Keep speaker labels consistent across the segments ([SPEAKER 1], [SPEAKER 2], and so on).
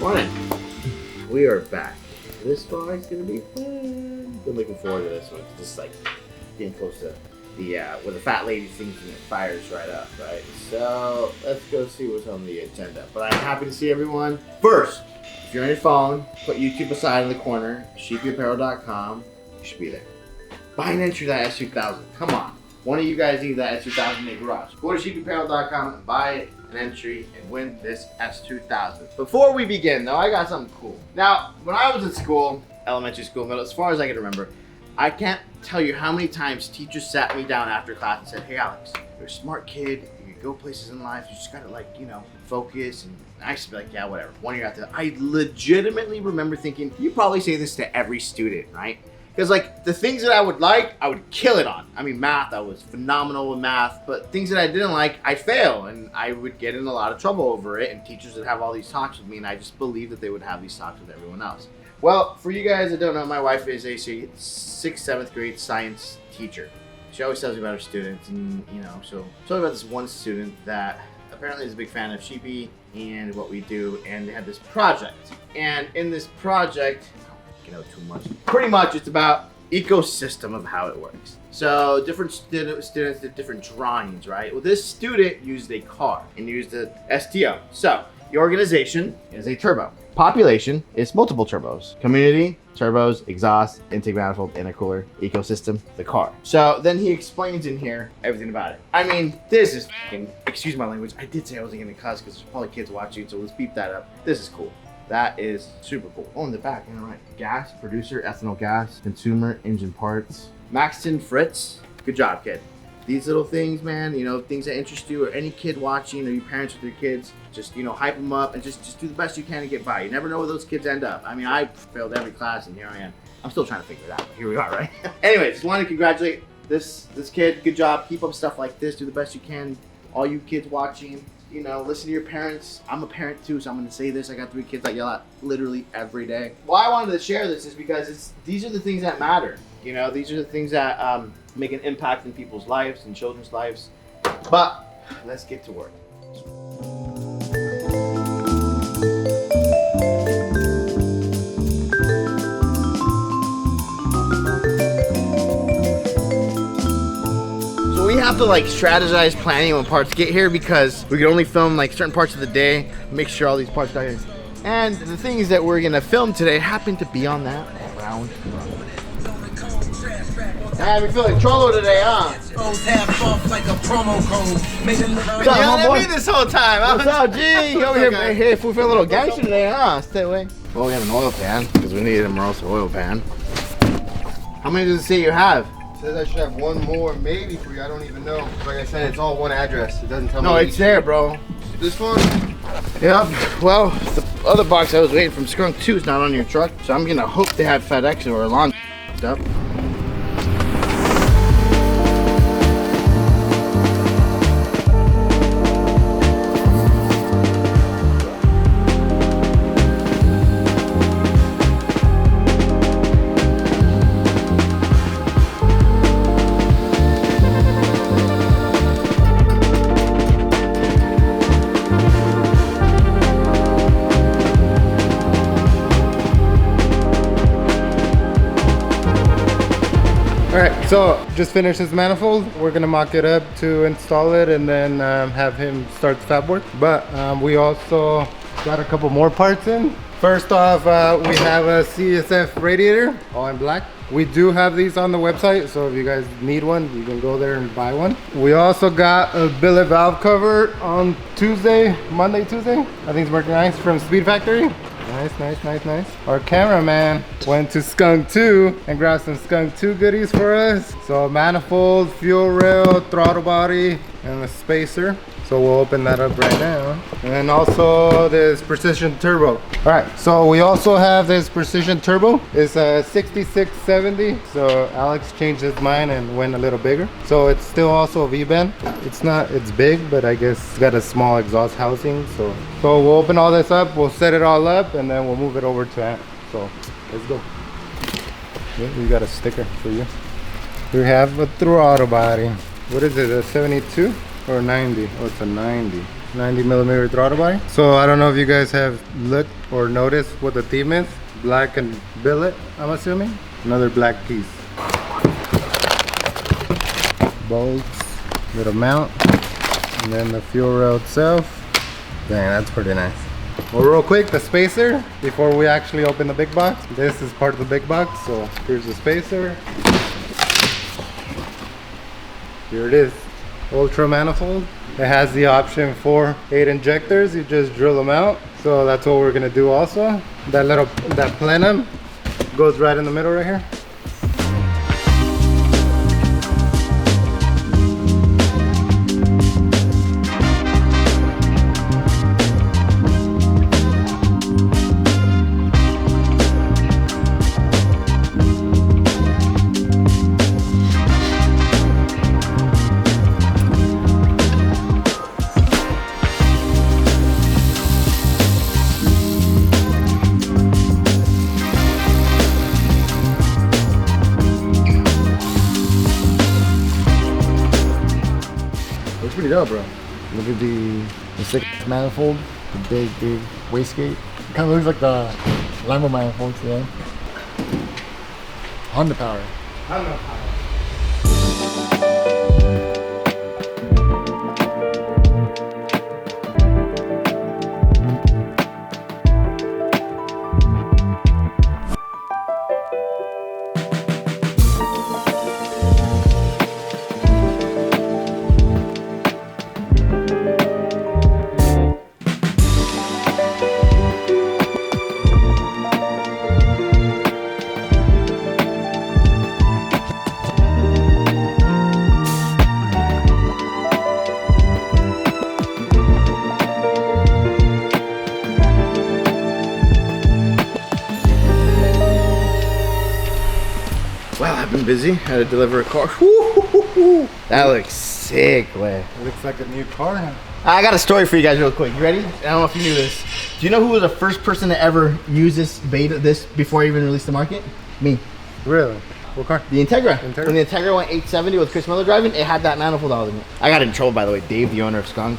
[SPEAKER 1] Morning. We are back. This vlog's gonna be fun. Been looking forward to this one. It's just like getting close to the where the fat lady sings and it fires right up, right? So let's go see what's on the agenda. But I'm happy to see everyone. First, if you're on your phone, put YouTube aside in the corner, sheepyapparel.com. You should be there. Buy an entry to that S2000. Come on. One of you guys needs that S2000 in your garage. Go to sheepyapparel.com and buy an entry and win this S2000. Before we begin though, I got something cool. Now, when I was at school, elementary school, middle, as far as I can remember, I can't tell you how many times teachers sat me down after class and said, hey Alex, you're a smart kid, you can go places in life, you just gotta focus. And I used to be like, yeah, whatever. 1 year after that, I legitimately remember thinking, you probably say this to every student, right? Because the things that I would kill it on. I mean, math, I was phenomenal with math, but things that I didn't like, I'd fail, and I would get in a lot of trouble over it, and teachers would have all these talks with me, and I just believed that they would have these talks with everyone else. Well, for you guys that don't know, my wife is a 6th, 7th grade science teacher. She always tells me about her students, and so tell me about this one student that apparently is a big fan of Sheepy and what we do, and they had this project. And in this project, too much. Pretty much it's about ecosystem of how it works. So different students did different drawings, right? Well, this student used a car and used the STO. So the organization is a turbo. Population is multiple turbos. Community, turbos, exhaust, intake manifold, intercooler, ecosystem, the car. So then he explains in here everything about it. I mean, this is fucking, excuse my language. I did say I wasn't gonna cuss because there's probably kids watching, so let's beep that up. This is cool. That is super cool. Oh, in the back, all right. Gas, producer, ethanol gas, consumer, engine parts. Maxton Fritz, good job, kid. These little things, man, things that interest you or any kid watching or your parents with their kids, just, hype them up and just do the best you can to get by. You never know where those kids end up. I mean, I failed every class and here I am. I'm still trying to figure it out, but here we are, right? Anyways, just want to congratulate this kid. Good job. Keep up stuff like this. Do the best you can. All you kids watching. Listen to your parents. I'm a parent too, so I'm going to say this. I got 3 kids I yell at literally every day. Why I wanted to share this is because these are the things that matter. These are the things that make an impact in people's lives and children's lives. But let's get to work. We have to strategize planning when parts get here because we can only film certain parts of the day, make sure all these parts got here. And the things that we're gonna film today happen to be on that round. Man, we feel like Trollo today, huh? You yelling at me this whole time, huh? What's up, G? You over here, hey, if we feel a little gangster today, huh? Stay away. Well, we have an oil pan because we need a Moroso oil pan. How many does it say you have?
[SPEAKER 2] Says I should have one more maybe for you. I don't even know. Like I said, it's all one address. It doesn't tell me.
[SPEAKER 1] No, it's there, bro.
[SPEAKER 2] This one?
[SPEAKER 1] Yep. Well, the other box I was waiting from Skunk 2 is not on your truck, so I'm gonna hope they have FedEx or Alon up.
[SPEAKER 2] Alright, so just finished this manifold. We're gonna mock it up to install it and then have him start the fab work. But we also got a couple more parts in. First off, we have a CSF radiator, all in black. We do have these on the website, so if you guys need one, you can go there and buy one. We also got a billet valve cover on Monday, Tuesday. I think it's working nice from Speed Factory. Nice. Our cameraman went to Skunk 2 and grabbed some Skunk 2 goodies for us. So a manifold, fuel rail, throttle body, and a spacer. So we'll open that up right now. And then also this Precision Turbo. All right, so we also have this Precision Turbo. It's a 6670. So Alex changed his mind and went a little bigger. So it's still also a V-bend. It's big, but I guess it's got a small exhaust housing. So we'll open all this up, we'll set it all up, and then we'll move it over to Ant. So let's go. Yeah, we got a sticker for you. We have a throttle body. What is it, a 72? Or 90. Oh, it's a 90. 90mm throttle body. So I don't know if you guys have looked or noticed what the theme is. Black and billet, I'm assuming. Another black piece. Bolts, little mount, and then the fuel rail itself. Dang, that's pretty nice. Well, real quick, the spacer, before we actually open the big box. This is part of the big box, so here's the spacer. Here it is, ultra manifold. It has the option for 8 injectors. You just drill them out. So that's what we're gonna do also. That plenum goes right in the middle right here.
[SPEAKER 3] Looks pretty dope, bro. Look at the sick manifold, the big wastegate. It kind of looks like the Lambo manifold today. Honda power.
[SPEAKER 1] Wow, I've been busy. Had to deliver a car. That looks sick, way.
[SPEAKER 2] It looks like a new car, huh?
[SPEAKER 1] I got a story for you guys real quick. You ready? I don't know if you knew this. Do you know who was the first person to ever use this before I even released the market? Me.
[SPEAKER 2] Really? What car?
[SPEAKER 1] The Integra.
[SPEAKER 2] Integra?
[SPEAKER 1] When the Integra went 870 with Chris Miller driving, it had that manifold all in it. I got in trouble, by the way. Dave, the owner of Skunk,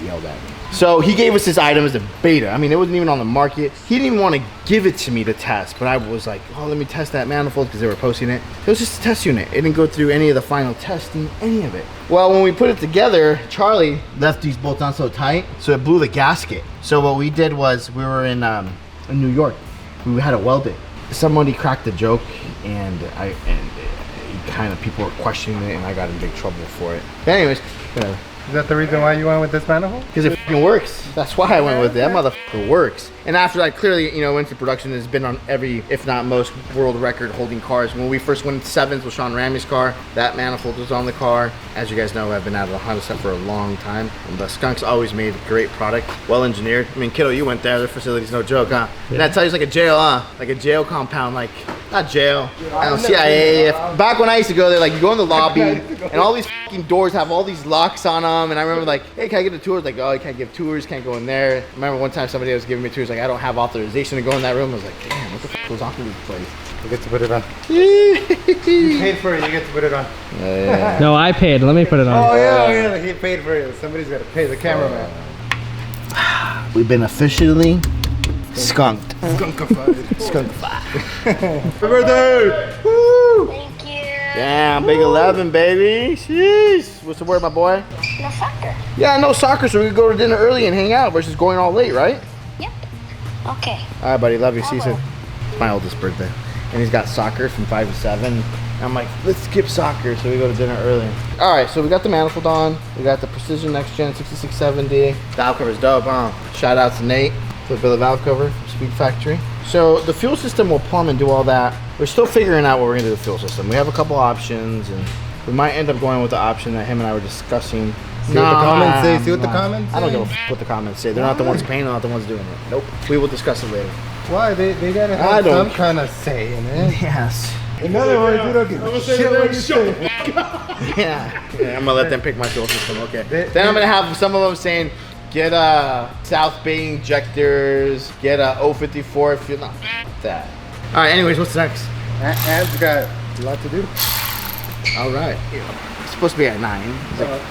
[SPEAKER 1] yelled at me. So he gave us this item as a beta. I mean, it wasn't even on the market. He didn't even want to give it to me to test, but I was like, oh, let me test that manifold because they were posting it. It was just a test unit. It didn't go through any of the final testing, any of it. Well, when we put it together, Charlie left these bolts on so tight, so it blew the gasket. So what we did was we were in New York. We had to weld it. Somebody cracked a joke, and kind of people were questioning it, and I got in big trouble for it. But anyways, whatever.
[SPEAKER 2] Is that the reason why you went with this manifold?
[SPEAKER 1] Because it f***ing works. That's why I went with it. That motherfucker works. And after that, clearly, you know, went to production, has been on every, if not most, world record holding cars. When we first went into sevens with Sean Ramey's car, that manifold was on the car. As you guys know, I've been out of the Honda set for a long time. And the Skunk's always made a great product, well engineered. I mean, kiddo, you went there. Their facility's no joke, huh? Yeah. And that tells you like a jail, huh? Like a jail compound, like, not jail, I don't know, CIA. Back when I used to go there, like, you go in the lobby, and all these fucking doors have all these locks on them. And I remember like, hey, can I get a tour? Like, oh, you can't give tours, can't go in there. I remember one time somebody was giving me tours, like, I don't have authorization to go in that room. I was like, damn, what the f goes on in this place?
[SPEAKER 2] You get to put it on. You paid for it, you get to put it on.
[SPEAKER 1] Yeah.
[SPEAKER 4] No, I paid. Let me put it on.
[SPEAKER 2] Oh yeah, he paid for it. Somebody's got to pay the cameraman.
[SPEAKER 1] We've been officially skunked.
[SPEAKER 2] Skunkified.
[SPEAKER 1] Skunkified.
[SPEAKER 2] Happy birthday! Woo!
[SPEAKER 5] Thank you.
[SPEAKER 1] Damn, big 11, baby. Sheesh. What's the word, my boy?
[SPEAKER 5] No soccer.
[SPEAKER 1] Yeah, no soccer, so we could go to dinner early and hang out versus going all late, right?
[SPEAKER 5] Yep. Okay.
[SPEAKER 1] All right, buddy. Love you. See you soon. It's my oldest birthday. And he's got soccer from 5 to 7. I'm like, let's skip soccer, so we go to dinner early. All right, so we got the manifold on. We got the Precision Next Gen 6670. Valve cover's dope, huh? Shout out to Nate for the valve cover from Speed Factory. So the fuel system will plumb and do all that. We're still figuring out what we're gonna do with the fuel system. We have a couple options, and we might end up going with the option that him and I were discussing.
[SPEAKER 2] See what the comments say. See what the comments say.
[SPEAKER 1] I don't give a f what the comments say. They're not the ones paying, they're not the ones doing it. Nope. We will discuss it later.
[SPEAKER 2] Why? They gotta
[SPEAKER 1] I
[SPEAKER 2] have
[SPEAKER 1] don't-
[SPEAKER 2] some kind of say in it.
[SPEAKER 1] Yes.
[SPEAKER 2] In other words, we don't give a shit what you say.
[SPEAKER 1] Yeah. I'm gonna let them pick my fuel system. Okay.
[SPEAKER 2] They-
[SPEAKER 1] Then I'm gonna have some of them saying, get South Bay injectors, get a 054 fuel. No, that. All right. Anyways, what's next?
[SPEAKER 2] Ant's got a lot to do.
[SPEAKER 1] All right. It's supposed to be at 9. It's like,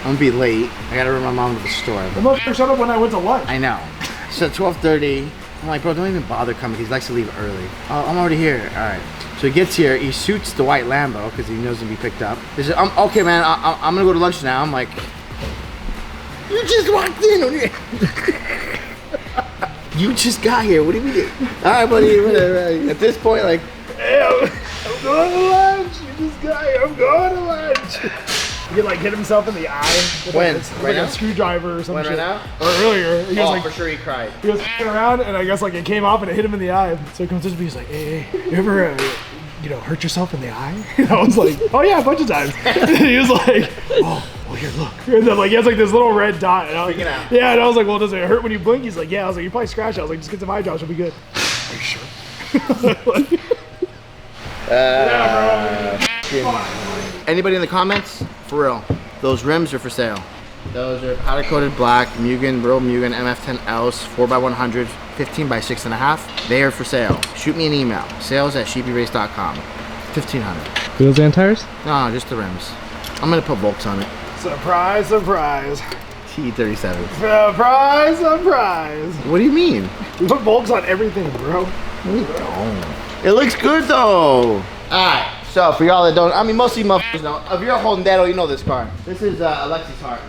[SPEAKER 1] I'm gonna be late. I gotta run my mom to the store.
[SPEAKER 4] The motherfucker showed up when I went to lunch.
[SPEAKER 1] I know. So 12:30. I'm like, bro, don't even bother coming. He likes to leave early. Oh, I'm already here. All right. So he gets here. He shoots the white Lambo because he knows he'll be picked up. He says, okay, man. I'm gonna go to lunch now. I'm like, you just walked in. You just got here. What do you mean? All right, buddy. Whatever. At this point, like, hey, I'm going to lunch. You just got here. I'm going to lunch.
[SPEAKER 4] He could like hit himself in the eye. With
[SPEAKER 1] When?
[SPEAKER 4] Like,
[SPEAKER 1] Right now?
[SPEAKER 4] a screwdriver or some
[SPEAKER 1] When,
[SPEAKER 4] shit.
[SPEAKER 1] right now?
[SPEAKER 4] Or earlier. He was like,
[SPEAKER 1] for sure he cried.
[SPEAKER 4] he was f***ing around and I guess like it came off and it hit him in the eye. So he comes to me, he's like, hey, you ever, hurt yourself in the eye? And I was like, oh yeah, a bunch of times. And he was like, oh, well here, look. And then like he has like this little red dot. And I was like,
[SPEAKER 1] Freaking out.
[SPEAKER 4] yeah, and I was like, well, does it hurt when you blink? He's like, yeah. I was like, you probably scratch it. I was like, just get some eye drops, you'll be good. Are you sure?
[SPEAKER 1] Anybody in the comments? For real. Those rims are for sale. Those are powder coated black Mugen, real Mugen MF10Ls 4x100, 15x6.5. They are for sale. Shoot me an email. sales@sheepyrace.com. 1500.
[SPEAKER 6] Wheels and tires?
[SPEAKER 1] No, just the rims. I'm gonna put Volks on it.
[SPEAKER 4] Surprise, surprise.
[SPEAKER 1] T37.
[SPEAKER 4] Surprise, surprise.
[SPEAKER 1] What do you mean?
[SPEAKER 4] We put bulbs on everything, bro.
[SPEAKER 1] It looks good though. Alright, so for y'all that don't, I mean most of you motherfuckers know, if you're holding that, you know this car. This is Alexi's car.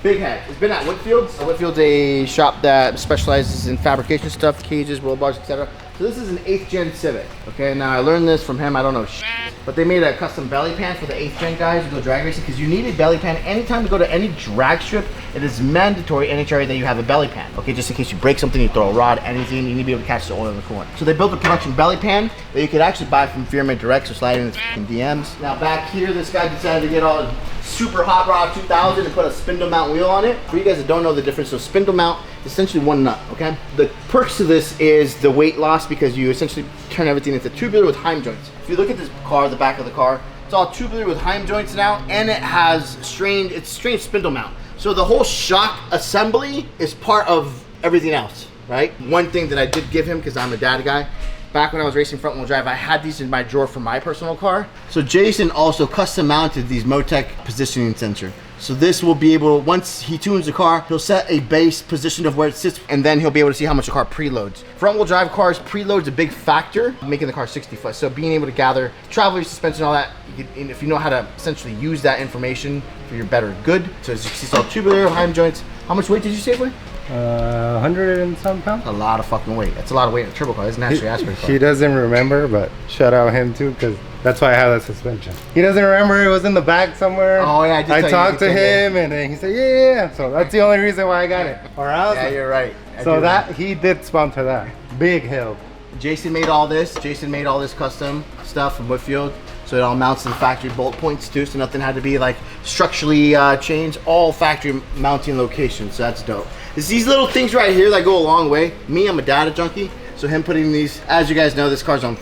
[SPEAKER 1] Big head. It's been at Whitfield's. Whitfield's a shop that specializes in fabrication stuff, cages, roll bars, etc. So this is an 8th gen Civic. Okay, now I learned this from him, I don't know shit. But they made a custom belly pan for the 8th gen guys who go drag racing because you need a belly pan anytime you go to any drag strip. It is mandatory NHRA that you have a belly pan. Okay, just in case you break something, you throw a rod, anything, you need to be able to catch the oil in the corner. So they built a production belly pan that you could actually buy from Firma Direct, so slide in its fucking DMs. Now back here, this guy decided to get all super hot rod 2000 and put a spindle mount wheel on it. For you guys that don't know the difference, so spindle mount is essentially one nut, okay? The perks to this is the weight loss because you essentially turn everything into tubular with Heim joints. If you look at this car, the back of the car, it's all tubular with Heim joints now, and it has strained spindle mount. So the whole shock assembly is part of everything else, right? One thing that I did give him, because I'm a dad guy, back when I was racing front wheel drive, I had these in my drawer for my personal car. So Jason also custom mounted these Motec positioning sensor. So this will be able, once he tunes the car, he'll set a base position of where it sits, and then he'll be able to see how much the car preloads. Front wheel drive cars, preload's a big factor, making the car 60 foot. So being able to gather traveler suspension, all that, and if you know how to essentially use that information for your better good. So as you see, it's all tubular, Heim joints. How much weight did you say it weigh?
[SPEAKER 2] 100 and some pounds.
[SPEAKER 1] A lot of fucking weight. That's a lot of weight in a turbo car. It's an actually aspirated car.
[SPEAKER 2] He doesn't remember, but shout out him too, because that's why I have that suspension. He doesn't remember, it was in the back somewhere.
[SPEAKER 1] Oh yeah, I did.
[SPEAKER 2] I talked to him and then he said, yeah. So that's the only reason why I got it. Or else.
[SPEAKER 1] Yeah, you're right.
[SPEAKER 2] So that, he did sponsor that. Big help.
[SPEAKER 1] Jason made all this. Jason made all this custom stuff from Whitfield. So it all mounts to the factory bolt points too, so nothing had to be like structurally changed. All factory mounting locations, so that's dope. It's these little things right here that go a long way. Me, I'm a data junkie, so him putting these, as you guys know, this car's on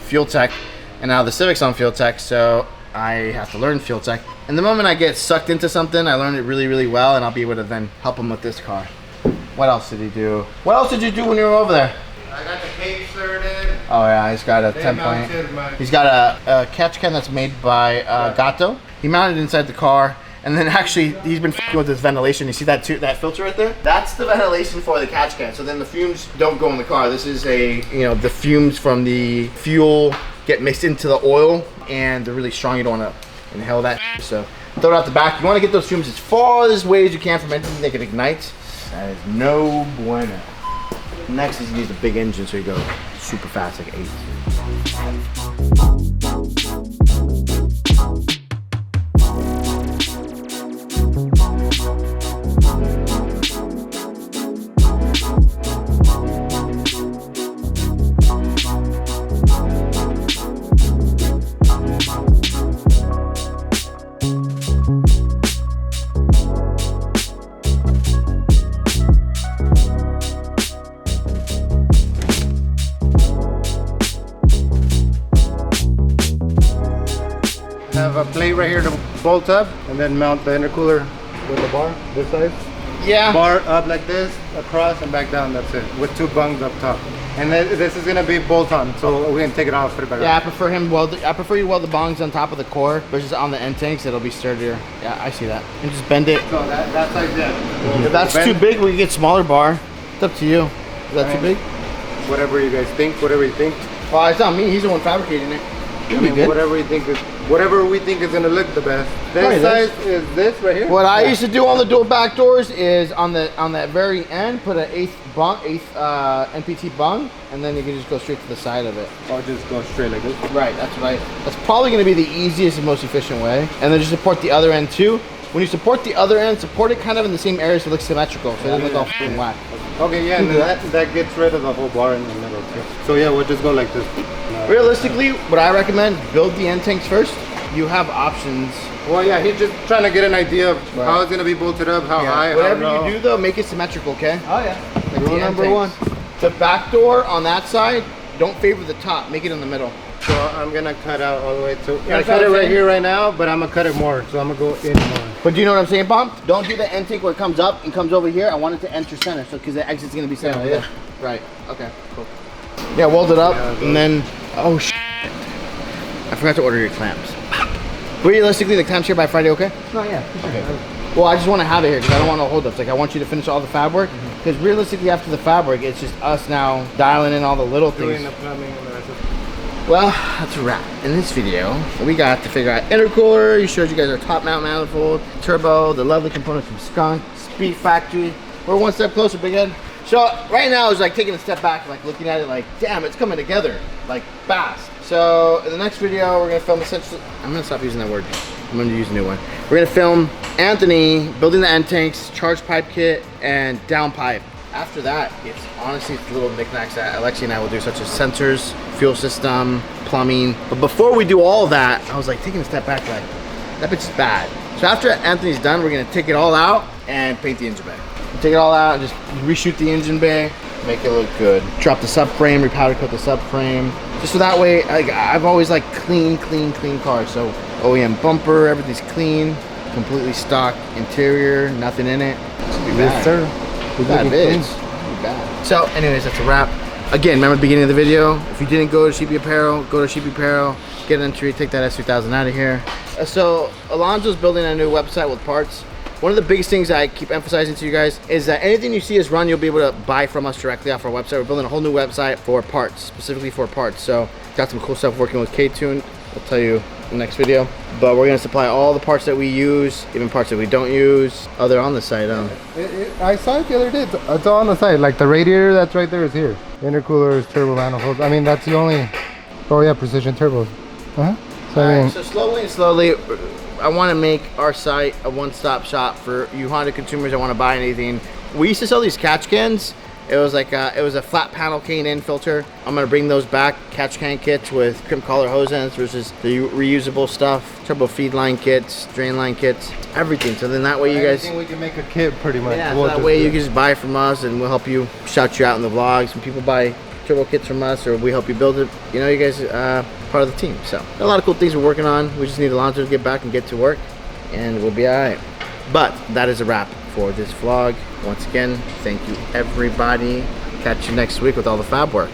[SPEAKER 1] Fuel Tech, and now the Civic's on Fuel Tech, so I have to learn Fuel Tech. And the moment I get sucked into something, I learn it really, really well, and I'll be able to then help him with this car. What else did he do? What else did you do when you were over there?
[SPEAKER 2] I got the cage started.
[SPEAKER 1] Oh yeah, he's got a 10 point. He's got a catch can that's made by Gato. He mounted it inside the car, and then actually he's been f***ing with this ventilation. You see that that filter right there? That's the ventilation for the catch can. So then the fumes don't go in the car. This is the fumes from the fuel get mixed into the oil, and they're really strong. You don't want to inhale that. So throw it out the back. You want to get those fumes as far away as you can from anything that can ignite. That is no bueno. Next is he needs a big engine, so he goes super fast, like 8.
[SPEAKER 2] Have a plate right here to bolt up and then mount the intercooler with the bar this size.
[SPEAKER 1] Yeah.
[SPEAKER 2] Bar up like this, across and back down, that's it. With 2 bungs up top. And then this is gonna be bolt-on, so we're gonna take it off, put it back
[SPEAKER 1] Yeah, I
[SPEAKER 2] on.
[SPEAKER 1] prefer you weld the bongs on top of the core versus on the end tanks. It'll be sturdier. Yeah, I see that. And just bend it.
[SPEAKER 2] So that's like that.
[SPEAKER 1] If that's too big, we can get smaller bar. It's up to you. Is that too big?
[SPEAKER 2] Whatever you guys think, whatever you think.
[SPEAKER 1] Well, it's not me. He's the one fabricating it.
[SPEAKER 2] I mean, whatever we think is gonna look the best.
[SPEAKER 1] Probably
[SPEAKER 2] This size is this right here.
[SPEAKER 1] What I used to do on the dual back doors is on that very end, put an eighth NPT bung, and then you can just go straight to the side of it.
[SPEAKER 2] Or just go straight like this.
[SPEAKER 1] Right, that's right. That's probably going to be the easiest and most efficient way. And then just support the other end too. When you support the other end, support it kind of in the same area so it looks symmetrical, so it doesn't look all f***ing whack.
[SPEAKER 2] Okay, yeah, and that gets rid of the whole bar in the middle too. So yeah, we'll just go like this.
[SPEAKER 1] Realistically, what I recommend, build the end tanks first. You have options.
[SPEAKER 2] Well, yeah, he's just trying to get an idea of how it's gonna be bolted up, how high,
[SPEAKER 1] Whatever
[SPEAKER 2] how low.
[SPEAKER 1] you do though, make it symmetrical, okay?
[SPEAKER 4] Oh yeah.
[SPEAKER 1] Like
[SPEAKER 2] Rule
[SPEAKER 1] the end
[SPEAKER 2] number
[SPEAKER 1] tanks. The back door on that side, don't favor the top, make it in the middle.
[SPEAKER 2] So I'm gonna cut out all the way to. I
[SPEAKER 1] that's
[SPEAKER 2] cut
[SPEAKER 1] what
[SPEAKER 2] it
[SPEAKER 1] I'm
[SPEAKER 2] right
[SPEAKER 1] saying.
[SPEAKER 2] here right now, but I'm gonna cut it more. So I'm gonna go in more.
[SPEAKER 1] But do you know what I'm saying, Pomp? Don't do the end tank where it comes up and comes over here. I want it to enter center, so because the exit's gonna be center over there. Right. Okay. Cool. Yeah, weld it up, and then oh shit, I forgot to order your clamps. Realistically, the clamps here by Friday, okay?
[SPEAKER 4] No, yeah. Okay.
[SPEAKER 1] Well, I just want to have it here because I don't want no holdups. Like I want you to finish all the fab work because realistically, after the fab work, it's just us now dialing in all the little
[SPEAKER 2] Doing
[SPEAKER 1] things.
[SPEAKER 2] the plumbing and the rest of
[SPEAKER 1] Well, that's a wrap. In this video, we got to figure out intercooler. You showed you guys our top mount manifold, turbo, the lovely components from Skunk, Speed Factory. We're one step closer, Big Ed. So right now, it's like taking a step back, like looking at it like, damn, it's coming together, like fast. So in the next video, we're gonna film essentially, I'm gonna stop using that word. I'm gonna use a new one. We're gonna film Anthony building the end tanks, charge pipe kit, and down pipe. After that, it's honestly little knickknacks that Alexi and I will do, such as sensors, fuel system, plumbing. But before we do all that, I was like taking a step back, like, that bitch is bad. So after Anthony's done, we're gonna take it all out and paint the engine bay. Take it all out and just reshoot the engine bay, make it look good. Drop the subframe, repowder coat the subframe. Just so that way, like, I've always like clean cars. So OEM bumper, everything's clean, completely stock interior, nothing in it. It's gonna be
[SPEAKER 2] Yes,
[SPEAKER 1] bad.
[SPEAKER 2] sir.
[SPEAKER 1] Bad bitch. Bad. So anyways, that's a wrap. Again, remember the beginning of the video, if you didn't go to Sheepy Apparel, go to Sheepy Apparel, get an entry, take that S3000 out of here. So Alonzo's building a new website with parts. One of the biggest things I keep emphasizing to you guys is that anything you see us run, you'll be able to buy from us directly off our website. We're building a whole new website for parts, specifically for parts. So got some cool stuff working with K-Tune. I'll tell you in the next video. But we're gonna supply all the parts that we use, even parts that we don't use. Oh, they're on the site,
[SPEAKER 2] I saw it the other day. It's all on the side. Like the radiator that's right there is here. Intercoolers, turbo manifolds. I mean, that's the only. Oh yeah, precision turbos. So I mean,
[SPEAKER 1] So slowly, I want to make our site a one-stop shop for you Honda consumers that want to buy anything. We used to sell these catch cans. It was like it was a flat panel K&N filter. I'm gonna bring those back, catch can kits with crimp collar hose ends versus the reusable stuff, turbo feed line kits, drain line kits, everything. So then that way you guys,
[SPEAKER 2] we can make a kit pretty much.
[SPEAKER 1] yeah, so that way you can just buy from us and we'll help you shout you out in the vlogs. When people buy turbo kits from us or we help you build it, you know, you guys part of the team. So a lot of cool things we're working on. We just need Alonzo to get back and get to work and we'll be all right. But that is a wrap for this vlog. Once again, thank you everybody. Catch you next week with all the fab work.